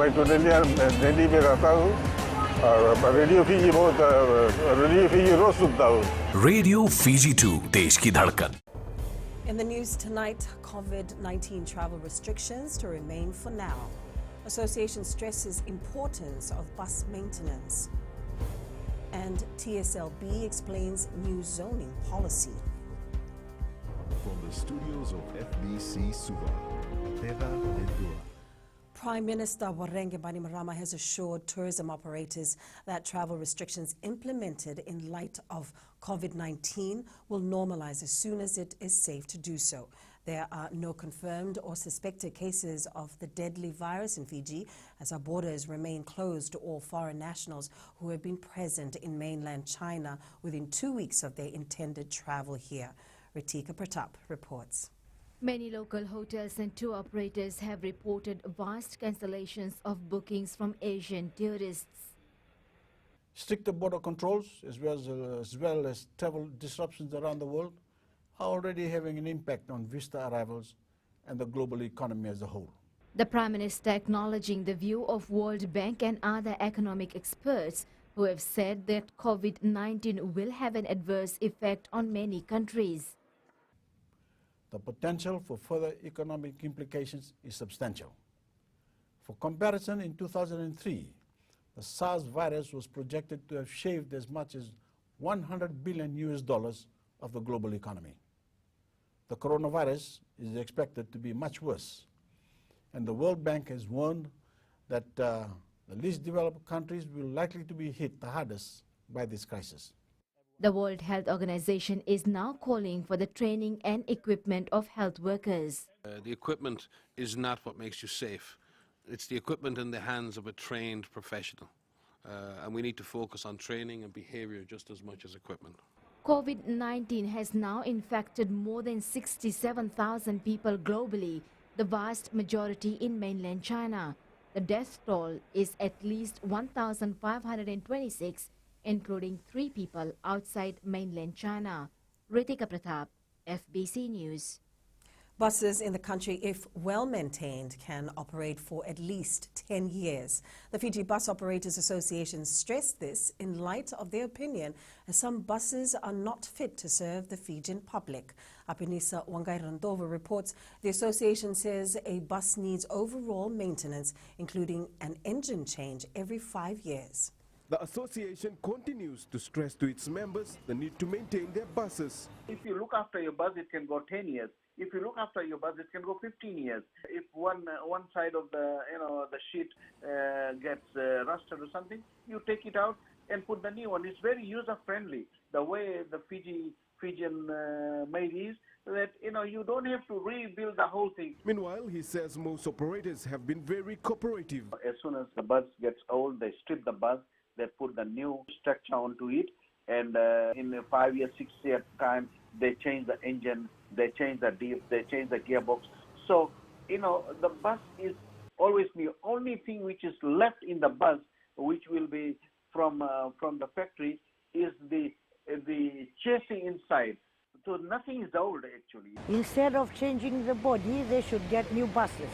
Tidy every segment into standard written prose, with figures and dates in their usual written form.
मैं तो दिल्ली में रहता हूँ और रेडियो फीजी बहुत रेडियो फीजी रोज सुनता हूँ. रेडियो फीजी 2 देश की धड़कन. In the news tonight, COVID-19 travel restrictions to remain for now. Association stresses importance of bus maintenance. And TSLB explains new zoning policy. From the studios of FBC Suva, Beva Lendua. Prime Minister Warenge Bainimarama has assured tourism operators that travel restrictions implemented in light of COVID-19 will normalize as soon as it is safe to do so. There are no confirmed or suspected cases of the deadly virus in Fiji as our borders remain closed to all foreign nationals who have been present in mainland China within 2 weeks of their intended travel here. Ritika Pratap reports. Many local hotels and tour operators have reported vast cancellations of bookings from Asian tourists. Stricter border controls as well as travel disruptions around the world are already having an impact on visitor arrivals and the global economy as a whole. The Prime Minister acknowledging the view of World Bank and other economic experts who have said that COVID-19 will have an adverse effect on many countries. The potential for further economic implications is substantial. For comparison, in 2003, the SARS virus was projected to have shaved as much as $100 billion of the global economy. The coronavirus is expected to be much worse, and the World Bank has warned that the least developed countries will likely to be hit the hardest by this crisis. The World Health Organization is now calling for the training and equipment of health workers. The equipment is not what makes you safe. It's the equipment in the hands of a trained professional. And we need to focus on training and behavior just as much as equipment. COVID-19 has now infected more than 67,000 people globally, the vast majority in mainland China. The death toll is at least 1,526, including 3 people outside mainland China. Ritika Pratap, FBC News. Buses in the country, if well maintained, can operate for at least 10 years. The Fiji Bus Operators Association stressed this in light of their opinion as some buses are not fit to serve the Fijian public. Apinisa Wangairandova reports the association says a bus needs overall maintenance, including an engine change every 5 years. The association continues to stress to its members the need to maintain their buses. If you look after your bus, it can go 10 years. If you look after your bus, it can go 15 years. If one side of the the sheet gets rusted or something, you take it out and put the new one. It's very user friendly. The way the Fijian made is that you don't have to rebuild the whole thing. Meanwhile, he says most operators have been very cooperative. As soon as the bus gets old, they strip the bus. They put the new structure onto it, and in a 5 year, 6 year time, they change the engine, they change the diff, they change the gearbox. So, the bus is always new. Only thing which is left in the bus, which will be from the factory, is the chassis inside. So nothing is old actually. Instead of changing the body, they should get new buses.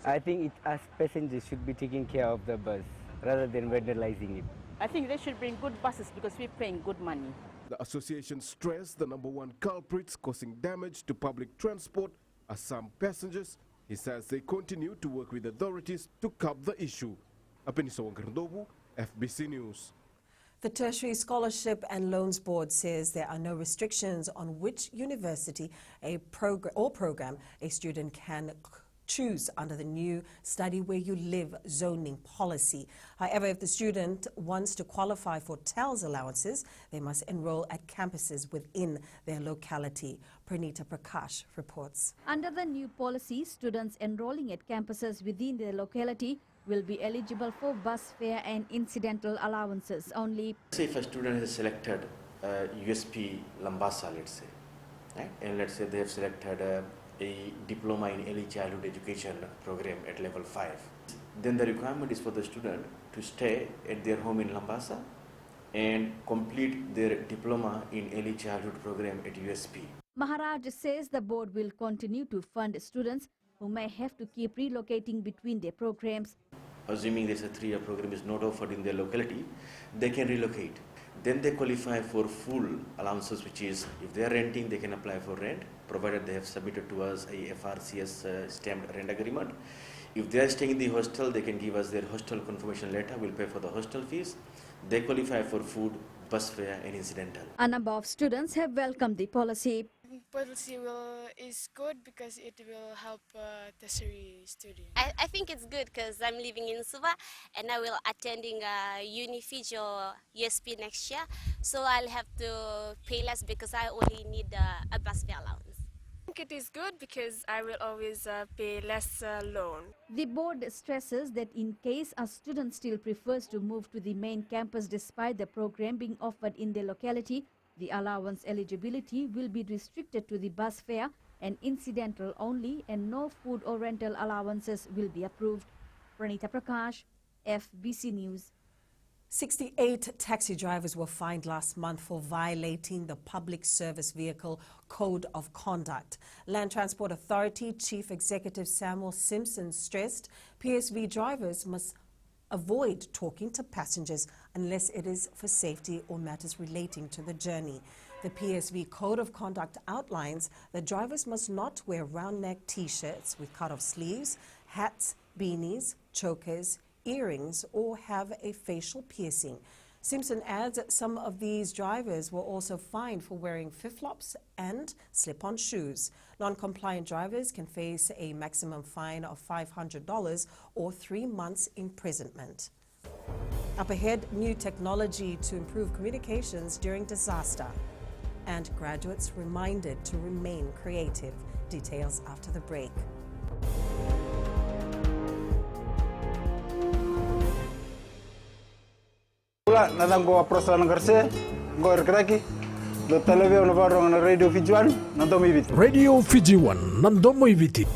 I think us passengers should be taking care of the bus rather than vandalizing it. I think they should bring good buses because we're paying good money. The association stressed the #1 culprits causing damage to public transport are some passengers. He says they continue to work with authorities to curb the issue. Apeniso Wangarandobu, FBC News. The Tertiary Scholarship and Loans Board says there are no restrictions on which university or program a student can choose under the new Study Where You Live zoning policy. However, if the student wants to qualify for TELS allowances, they must enroll at campuses within their locality. Pranita Prakash reports. Under the new policy, students enrolling at campuses within their locality will be eligible for bus fare and incidental allowances only. Say if a student has selected USP Lambasa, let's say, right? And let's say they have selected a diploma in early childhood education program at level 5. Then the requirement is for the student to stay at their home in Lambasa and complete their diploma in early childhood program at USP. Maharaj says the board will continue to fund students who may have to keep relocating between their programs. assuming there's a 3-year program is not offered in their locality, they can relocate. Then they qualify for full allowances, which is if they are renting, they can apply for rent, provided they have submitted to us a FRCS stamped rent agreement. If they are staying in the hostel, they can give us their hostel confirmation letter. We'll pay for the hostel fees. They qualify for food, bus fare, and incidental. A number of students have welcomed the policy. Policy is good because it will help tertiary students. I think it's good because I'm living in Suva and I will attending Unifiji or USP next year. So I'll have to pay less because I only need a bus fare allowance. I think it is good because I will always pay less loan. The board stresses that in case a student still prefers to move to the main campus despite the program being offered in their locality, the allowance eligibility will be restricted to the bus fare and incidental only, and no food or rental allowances will be approved. Pranita Prakash, FBC News. 68 taxi drivers were fined last month for violating the Public Service Vehicle Code of Conduct. Land Transport Authority Chief Executive Samuel Simpson stressed PSV drivers must avoid talking to passengers unless it is for safety or matters relating to the journey. The PSV Code of Conduct outlines that drivers must not wear round-neck T-shirts with cut-off sleeves, hats, beanies, chokers, earrings, or have a facial piercing. Simpson adds that some of these drivers were also fined for wearing flip-flops and slip-on shoes. Non-compliant drivers can face a maximum fine of $500 or 3 months imprisonment. Up ahead, new technology to improve communications during disaster. And graduates reminded to remain creative. Details after the break. Natang ko aproslan karse, go erkraki, do televizyon varong na Radio Fiji One, nandomo ibiti. Radio Fiji One, nandomo ibiti.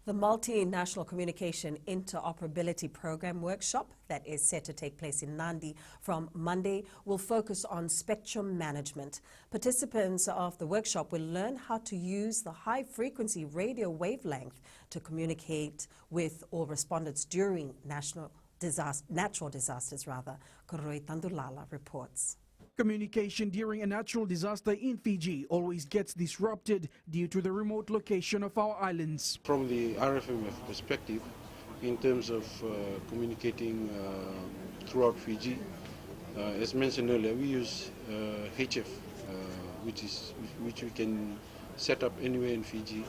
The Multinational Communication Interoperability Program workshop that is set to take place in Nandi from Monday will focus on spectrum management. Participants of the workshop will learn how to use the high-frequency radio wavelength to communicate with all respondents during natural disasters. Koroi Tandulala reports. Communication during a natural disaster in Fiji always gets disrupted due to the remote location of our islands. From the RFMF perspective, in terms of communicating throughout Fiji, as mentioned earlier, we use HF, which we can set up anywhere in Fiji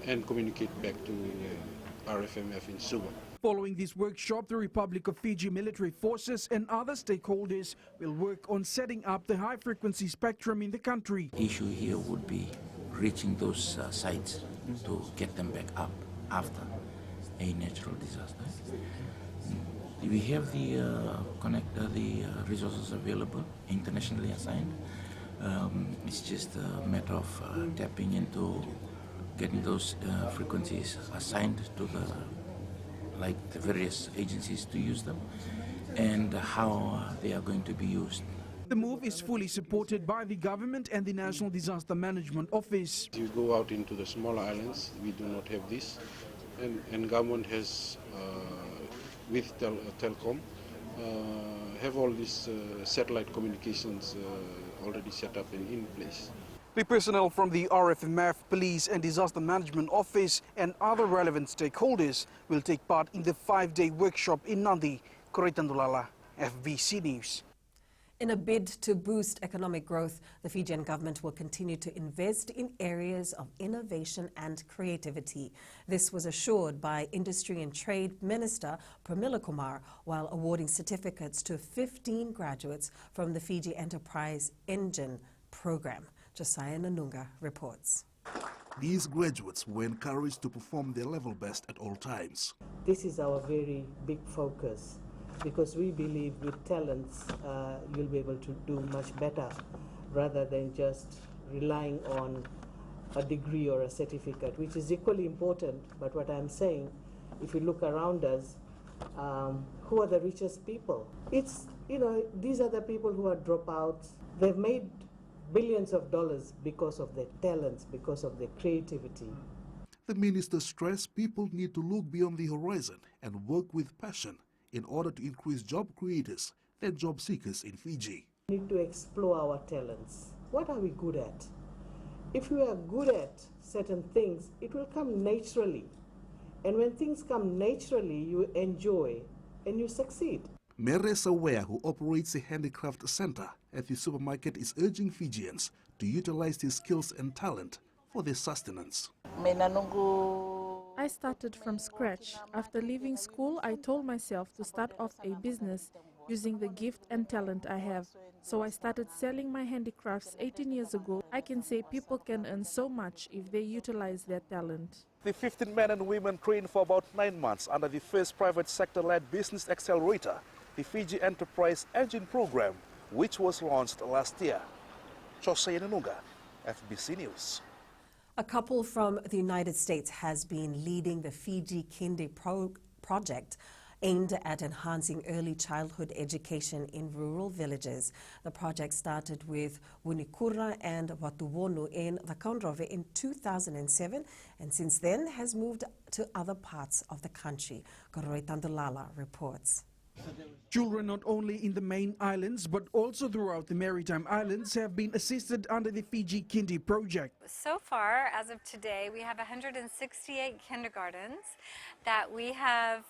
and communicate back to RFMF in Suva. Following this workshop, the Republic of Fiji military forces and other stakeholders will work on setting up the high-frequency spectrum in the country. The issue here would be reaching those sites to get them back up after a natural disaster. We have the resources available, internationally assigned. It's just a matter of tapping into getting those frequencies assigned to the various agencies to use them, and how they are going to be used. The move is fully supported by the government and the National Disaster Management Office. If you go out into the smaller islands, we do not have this, and government has, with Telcom, have all these satellite communications already set up and in place. The personnel from the RFMF, Police and Disaster Management Office and other relevant stakeholders will take part in the 5-day workshop in Nandi. Koroi Tandulala, FBC News. In a bid to boost economic growth, the Fijian government will continue to invest in areas of innovation and creativity. This was assured by Industry and Trade Minister Pramila Kumar while awarding certificates to 15 graduates from the Fiji Enterprise Engine program. Josiah Nanunga reports. These graduates were encouraged to perform their level best at all times. This is our very big focus because we believe with talents you'll be able to do much better rather than just relying on a degree or a certificate, which is equally important. But what I'm saying, if you look around us, who are the richest people? It's, these are the people who are dropouts. They've made billions of dollars because of their talents, because of their creativity. The minister stressed people need to look beyond the horizon and work with passion in order to increase job creators than job seekers in Fiji. We need to explore our talents. What are we good at? If we are good at certain things, it will come naturally. And when things come naturally, you enjoy and you succeed. Mere Sawea, who operates a handicraft center at the supermarket, is urging Fijians to utilize their skills and talent for their sustenance. I started from scratch. After leaving school, I told myself to start off a business using the gift and talent I have. So I started selling my handicrafts 18 years ago. I can say people can earn so much if they utilize their talent. The 15 men and women trained for about 9 months under the first private sector-led business accelerator, the Fiji Enterprise Engine Program, which was launched last year. Jose Nanunga, FBC News. A couple from the United States has been leading the Fiji Kindi project aimed at enhancing early childhood education in rural villages. The project started with Wunikura and Watuwonu in Vakonrove in 2007 and since then has moved to other parts of the country. Koroi Tandulala reports. Children not only in the main islands but also throughout the maritime islands have been assisted under the Fiji Kindi project. So far, as of today, we have 168 kindergartens that we have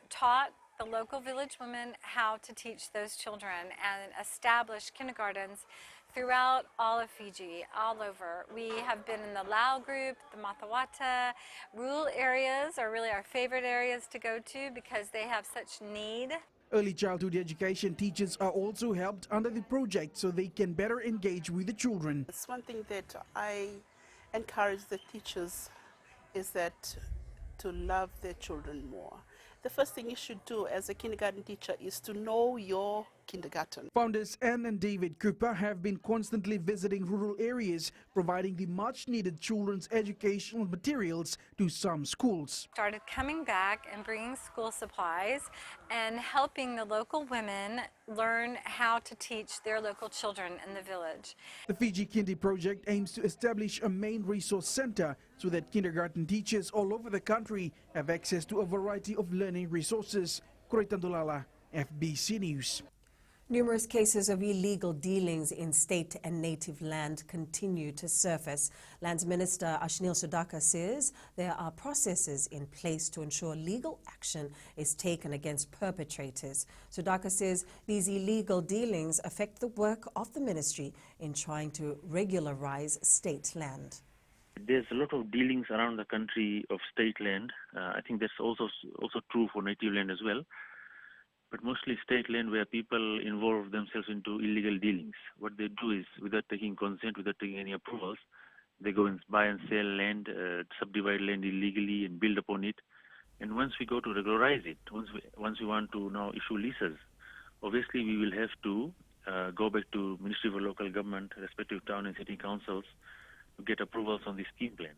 taught the local village women how to teach those children and establish kindergartens throughout all of Fiji, all over. We have been in the Lao group, the Mathawata. Rural areas are really our favorite areas to go to because they have such need. Early childhood education teachers are also helped under the project so they can better engage with the children. It's one thing that I encourage the teachers is that to love their children more. The first thing you should do as a kindergarten teacher is to know your kindergarten. Founders Anne and David Cooper have been constantly visiting rural areas, providing the much-needed children's educational materials to some schools. Started coming back and bringing school supplies and helping the local women learn how to teach their local children in the village. The Fiji Kindi project aims to establish a main resource center so that kindergarten teachers all over the country have access to a variety of learning resources. Koroi Tandulala, FBC News. Numerous cases of illegal dealings in state and native land continue to surface. Lands Minister Ashnil Sudhakar says there are processes in place to ensure legal action is taken against perpetrators. Sudhakar says these illegal dealings affect the work of the ministry in trying to regularize state land. There's a lot of dealings around the country of state land. I think that's also true for native land as well. But mostly state land where people involve themselves into illegal dealings. What they do is, without taking consent, without taking any approvals, they go and buy and sell land, subdivide land illegally and build upon it. And once we go to regularize it, once we want to now issue leases, obviously we will have to go back to Ministry for Local Government, respective town and city councils, to get approvals on the scheme plan.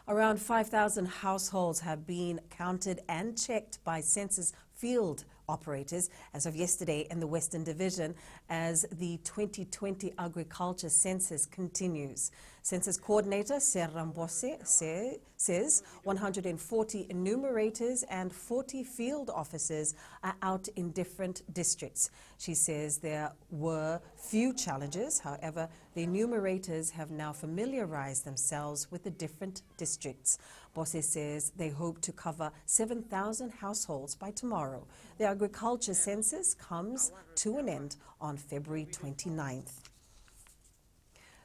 Around 5,000 households have been counted and checked by census field operators as of yesterday in the Western Division as the 2020 agriculture census continues. Census coordinator Sarah Mbose says 140 enumerators and 40 field officers are out in different districts. She says there were few challenges. However, the enumerators have now familiarized themselves with the different districts. Bose says they hope to cover 7,000 households by tomorrow. The agriculture census comes to an end on February 29th.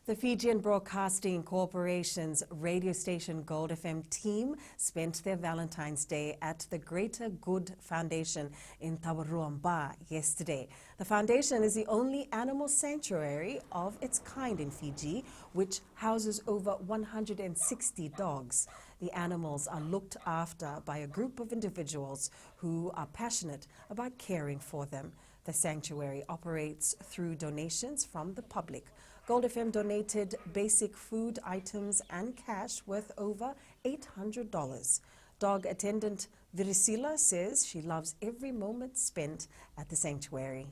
The Fijian Broadcasting Corporation's radio station Gold FM team spent their Valentine's Day at the Greater Good Foundation in Tawaruamba yesterday. The foundation is the only animal sanctuary of its kind in Fiji, which houses over 160 dogs. The animals are looked after by a group of individuals who are passionate about caring for them. The sanctuary operates through donations from the public. Gold FM donated basic food items and cash worth over $800. Dog attendant Virisila says she loves every moment spent at the sanctuary.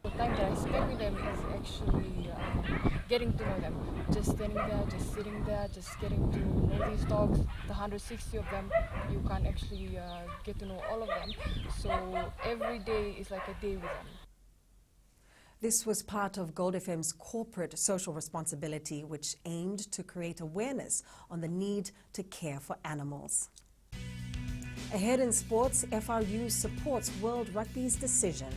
The time that I spend with them is actually getting to know them. Just standing there, just sitting there, just getting to know these dogs. The 160 of them, you can't actually get to know all of them. So every day is like a day with them. This was part of Gold FM's corporate social responsibility, which aimed to create awareness on the need to care for animals. Ahead in sports, FRU supports World Rugby's decision,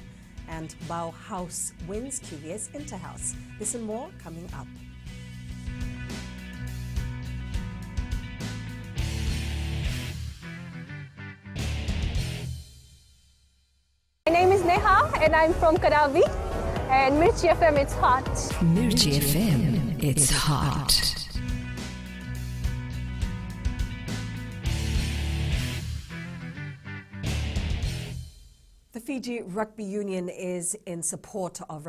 and Bauhaus wins QVS Interhouse. This and more coming up. My name is Neha and I'm from Karavi. And Mirchi FM, it's hot. Mirchi FM, it's hot. The Fiji Rugby Union is in support of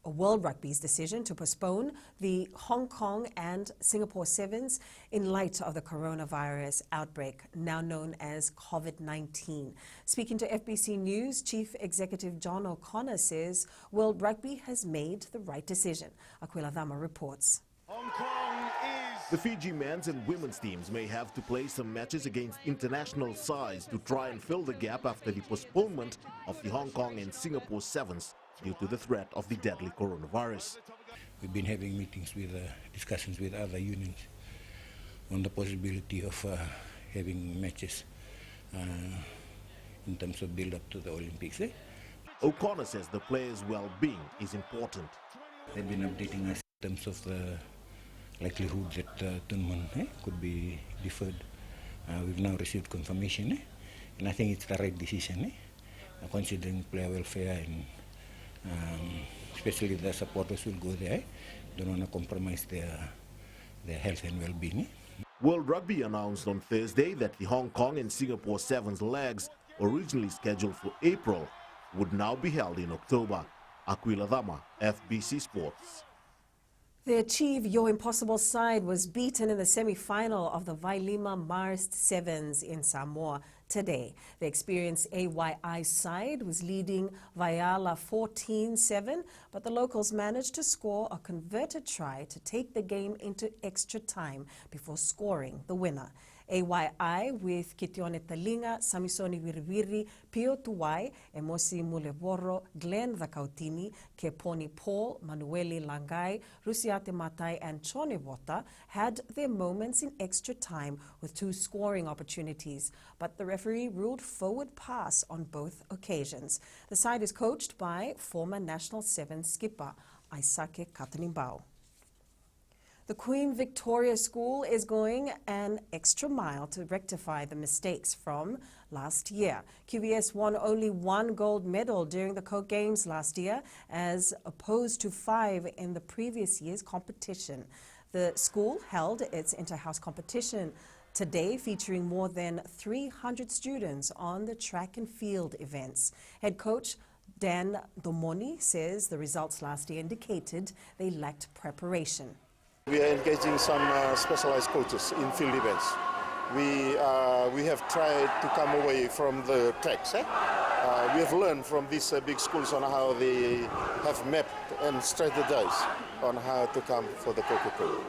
World Rugby's decision to postpone the Hong Kong and Singapore Sevens in light of the coronavirus outbreak, now known as COVID-19. Speaking to FBC News, Chief Executive John O'Connor says World Rugby has made the right decision. Aquila Dhama reports. The Fiji men's and women's teams may have to play some matches against international sides to try and fill the gap after the postponement of the Hong Kong and Singapore Sevens due to the threat of the deadly coronavirus. We've been having meetings with discussions with other unions on the possibility of having matches in terms of build-up to the Olympics. O'Connor says the players' well-being is important. They've been updating us in terms of the likelihood that the tournament could be deferred. We've now received confirmation, and I think it's the right decision, considering player welfare and especially the supporters will go there. Don't want to compromise their health and well-being. World Rugby announced on Thursday that the Hong Kong and Singapore Sevens legs, originally scheduled for April, would now be held in October. Aquila Dhama, FBC Sports. The Achieve Your Impossible side was beaten in the semi-final of the Vailima Marist Sevens in Samoa today. The experienced AYI side was leading Vaiala 14-7, but the locals managed to score a converted try to take the game into extra time before scoring the winner. AYI with Kitione Talinga, Samisoni Wiriwiri, Pio Tuwai, Emosi Muleboro, Glenn Vakautini, Keponi Paul, Manueli Langai, Rusiate Matai and Chone Wota had their moments in extra time with 2 scoring opportunities, but the referee ruled forward pass on both occasions. The side is coached by former National Sevens skipper Aisake Katanimbao. The Queen Victoria School is going an extra mile to rectify the mistakes from last year. QVS won only 1 gold medal during the Coke Games last year, as opposed to 5 in the previous year's competition. The school held its inter-house competition today, featuring more than 300 students on the track and field events. Head coach Dan Domoni says the results last year indicated they lacked preparation. We are engaging some specialized coaches in field events. We have tried to come away from the tracks. We have learned from these big schools on how they have mapped and strategized on how to come for the Coca-Cola.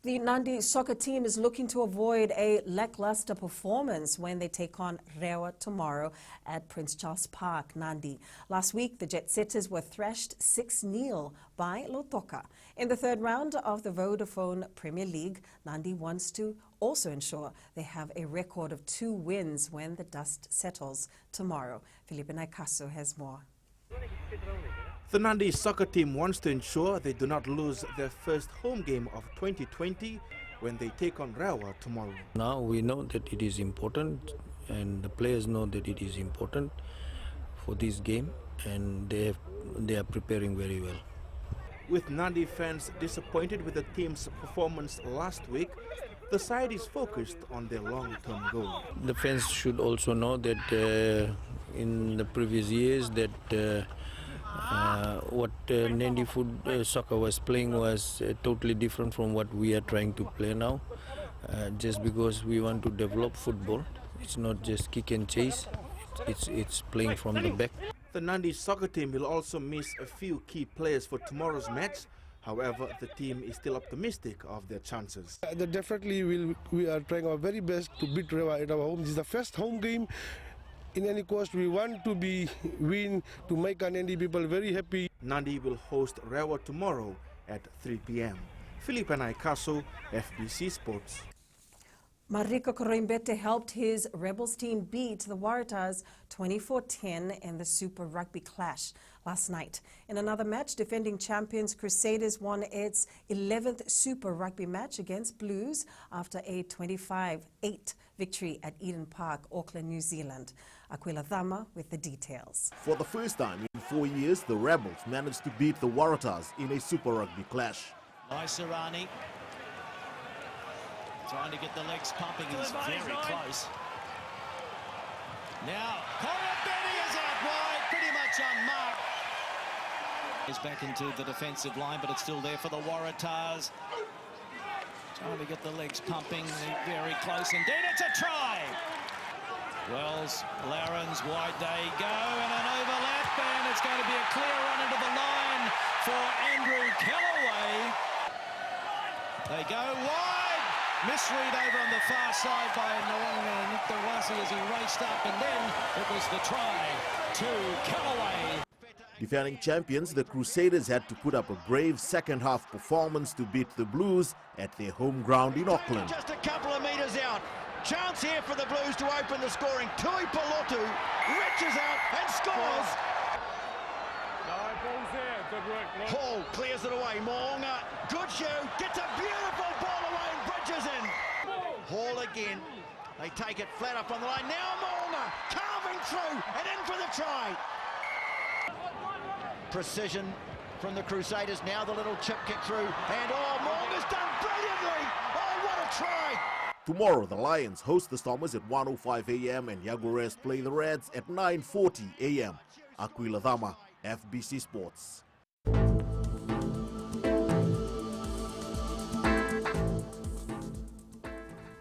The Nandi soccer team is looking to avoid a lackluster performance when they take on Rewa tomorrow at Prince Charles Park, Nandi. Last week, the Jet Setters were thrashed 6-0 by Lotoka. In the third round of the Vodafone Premier League, Nandi wants to also ensure they have a record of 2 wins when the dust settles tomorrow. Felipe Naikaso has more. The Nandi soccer team wants to ensure they do not lose their first home game of 2020 when they take on Rewa tomorrow. Now we know that it is important, and the players know that it is important for this game, and they are preparing very well. With Nandi fans disappointed with the team's performance last week, the side is focused on their long-term goal. The fans should also know that in the previous years that what Nandi soccer was playing was totally different from what we are trying to play now. Just because we want to develop football, it's not just kick and chase, it's playing from the back. The Nandi soccer team will also miss a few key players for tomorrow's match. However, the team is still optimistic of their chances. Definitely, we are trying our very best to beat Rewa at our home. This is the first home game. In any course, we want to win to make our Nandi people very happy. Nandi will host Rewa tomorrow at 3 p.m. Philip and Ikaso, FBC Sports. Mariko Koroimbete helped his Rebels team beat the Waratahs 24-10 in the Super Rugby clash last night. In another match, defending champions Crusaders won its 11th Super Rugby match against Blues after a 25-8 victory at Eden Park, Auckland, New Zealand. Aquila Thama with the details. For the first time in 4 years, the Rebels managed to beat the Waratahs in a Super Rugby clash. Nice Irani. Trying to get the legs pumping, he's very close. Now, Koroimbete is out wide, pretty much unmarked. He's back into the defensive line, but it's still there for the Waratahs. Trying to get the legs pumping, very close indeed, it's a try! Wells, Larrans, wide they go, and an overlap, and it's going to be a clear run into the line for Andrew Kellaway. They go wide. Misread over on the far side by Nick Dawasi as he raced up, and then it was the try to Kellaway. Defending champions, the Crusaders had to put up a brave second-half performance to beat the Blues at their home ground in Auckland. Just a couple of metres out. Chance here for the Blues to open the scoring. Tui Polotu reaches out and scores. Hall clears it away. Moonga, good show, gets a beautiful ball away and bridges in. Hall again. They take it flat up on the line. Now Moonga carving through and in for the try. Precision from the Crusaders. Now the little chip kick through. And Moonga's done brilliantly. Oh, what a try. Tomorrow, the Lions host the Stormers at 1:05 a.m. and Jaguars play the Reds at 9:40 a.m. Aquila Thama, FBC Sports.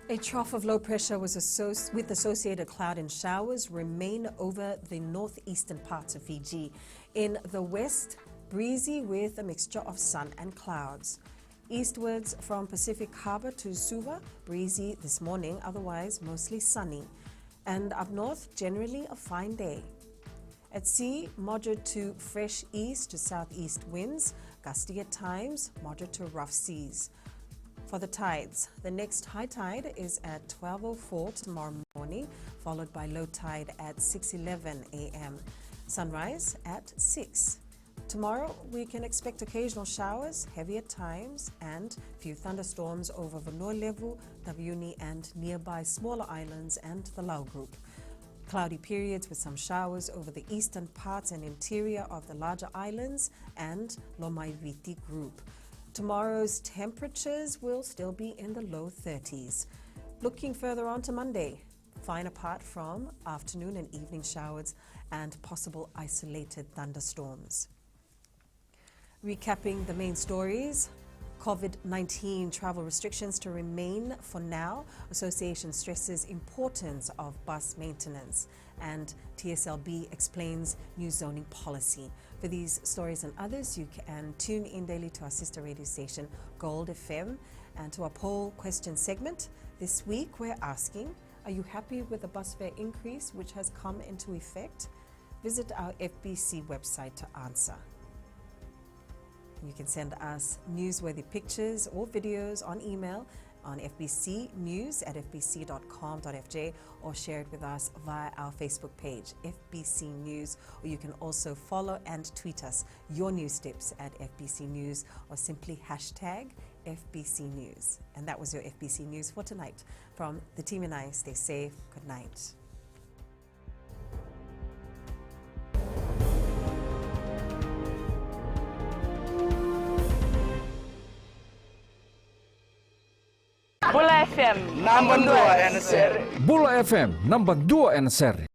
A trough of low pressure with associated cloud and showers remain over the northeastern parts of Fiji. In the west, breezy with a mixture of sun and clouds. Eastwards from Pacific Harbour to Suva, breezy this morning, otherwise mostly sunny. And up north, generally a fine day. At sea, moderate to fresh east to southeast winds, gusty at times, moderate to rough seas. For the tides, the next high tide is at 12:04 tomorrow morning, followed by low tide at 6:11 a.m. Sunrise at 6. Tomorrow, we can expect occasional showers, heavy at times, and few thunderstorms over Vanua-Levu, Taveuni, and nearby smaller islands and the Lau Group. Cloudy periods with some showers over the eastern parts and interior of the larger islands and Lomaiviti Group. Tomorrow's temperatures will still be in the low 30s. Looking further on to Monday, fine apart from afternoon and evening showers and possible isolated thunderstorms. Recapping the main stories, COVID-19 travel restrictions to remain for now. Association stresses importance of bus maintenance, and TSLB explains new zoning policy. For these stories and others, you can tune in daily to our sister radio station, Gold FM, and to our poll question segment. This week, we're asking, are you happy with the bus fare increase which has come into effect? Visit our FBC website to answer. You can send us newsworthy pictures or videos on email on fbcnews@fbc.com.fj or share it with us via our Facebook page, FBC News, or you can also follow and tweet us your news tips at FBC News or simply hashtag FBC News. And that was your FBC News for tonight. From the team and I, stay safe. Good night. Bula FM, number 2 NSR. Bula FM, number 2 NSR.